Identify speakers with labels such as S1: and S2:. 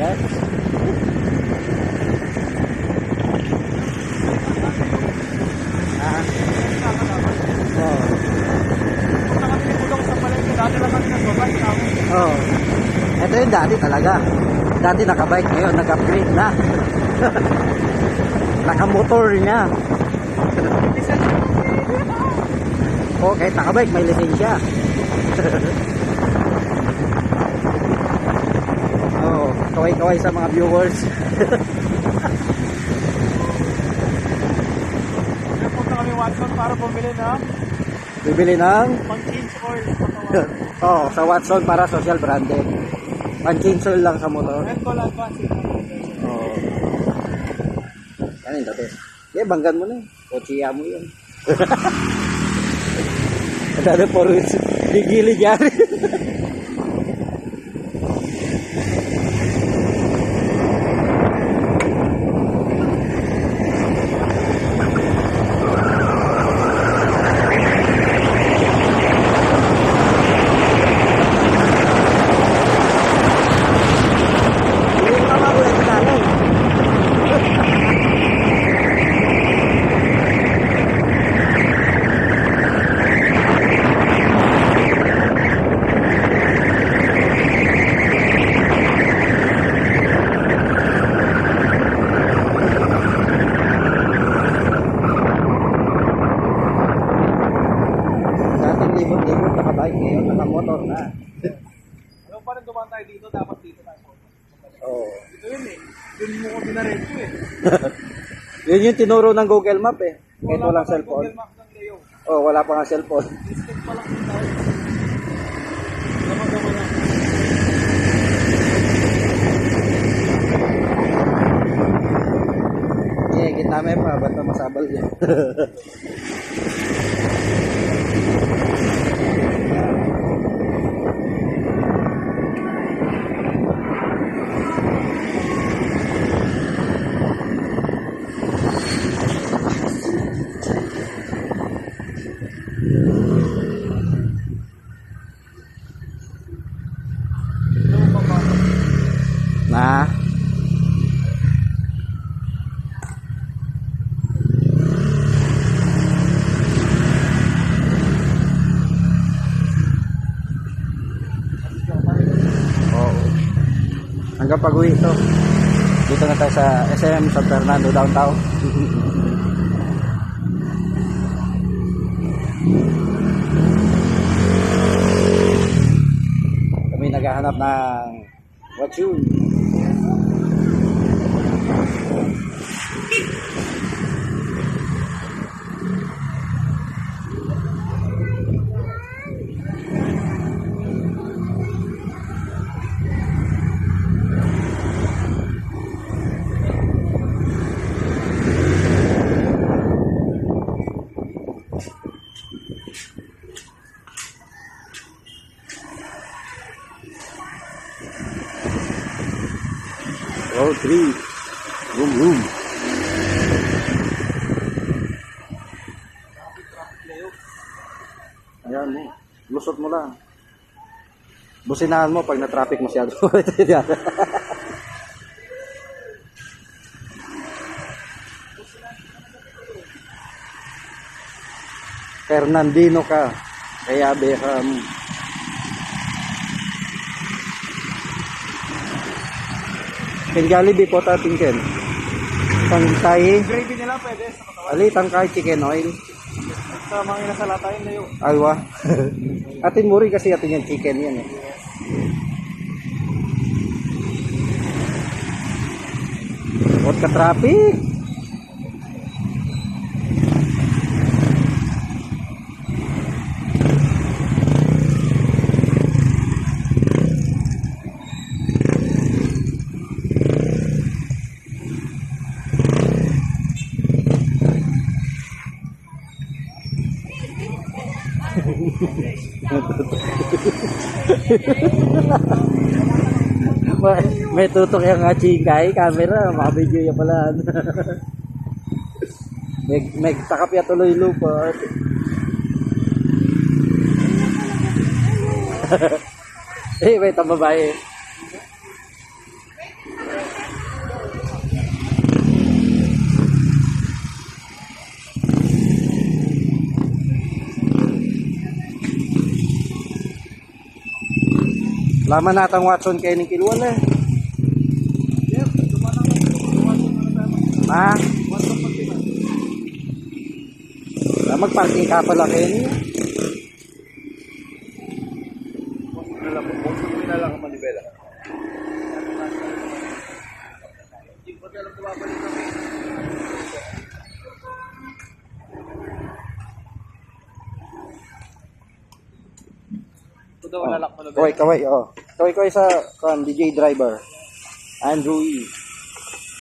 S1: guys. Oh. Ito yung dati talaga. Dati nakabike, ngayon nag-upgrade na. Nakamotor niya. Oh, kahit nakabike may lisensya. Oh, kaway-kaway sa mga viewers.
S2: Punta kami Watson para
S1: Bibili ng
S2: pang-change oil.
S1: oh, sa Watson para social branded. Pang-change oil lang sa motor.
S2: Red Bull Advance.
S1: Oh. Yan yung dati. Yeah, banggan mo na. Kotsiya mo yun. Ada po rin. Gigilid yan. Libot-libot nakabike, ngayon nakamotor na.
S2: Ano pa rin dumaan tayo dito, dapat dito tayo.
S1: Oh.
S2: Dito yun eh. Yun mo ko dinaretso eh.
S1: Yun yung tinuro ng Google Map eh. Kahit walang cellphone.
S2: Google Maps ng Leo.
S1: Oh, wala pa nga cellphone.
S2: Instinct pa lang yung tao. Gama-gama lang.
S1: Eh, kita may pa, ba't na masabal yan? Na? Oo. Hanggang pag-uwi ito. Dito na tayo sa SM San Fernando downtown. Kami naghahanap ng what yun? Road 3. Boom boom. Ayan mo. Lusot mo lang. Businahan mo pag na-traffic masyado. Fernandino ka. Kaya Beckham. Ken Jollibee po tating Ken. Tangkay.
S2: Gravy nila pwede sa katawan.
S1: Ali, tangkay chicken oil.
S2: Sa mga ina sa lata yun na yun.
S1: Aywa. Atin muri kasi atin yung chicken yan eh. Huwag ka traffic. May tutok yung chingkay camera, makabidyo yung pala. May takap ya tuloy lupa. Eh, wait ang babae. Laman natang Watson kay ni Kilwal eh.
S2: Yes, dumaan ako. Dumaan ko na tayo.
S1: Ha?
S2: Watson pagkiman.
S1: Magparking ka pala kayo niya.
S2: Kung lang ang manibela. Hindi ko alam kung babalik kami. Ito daw lalak manibela.
S1: Kaway, oh. Kaway sa DJ driver. Andrew E.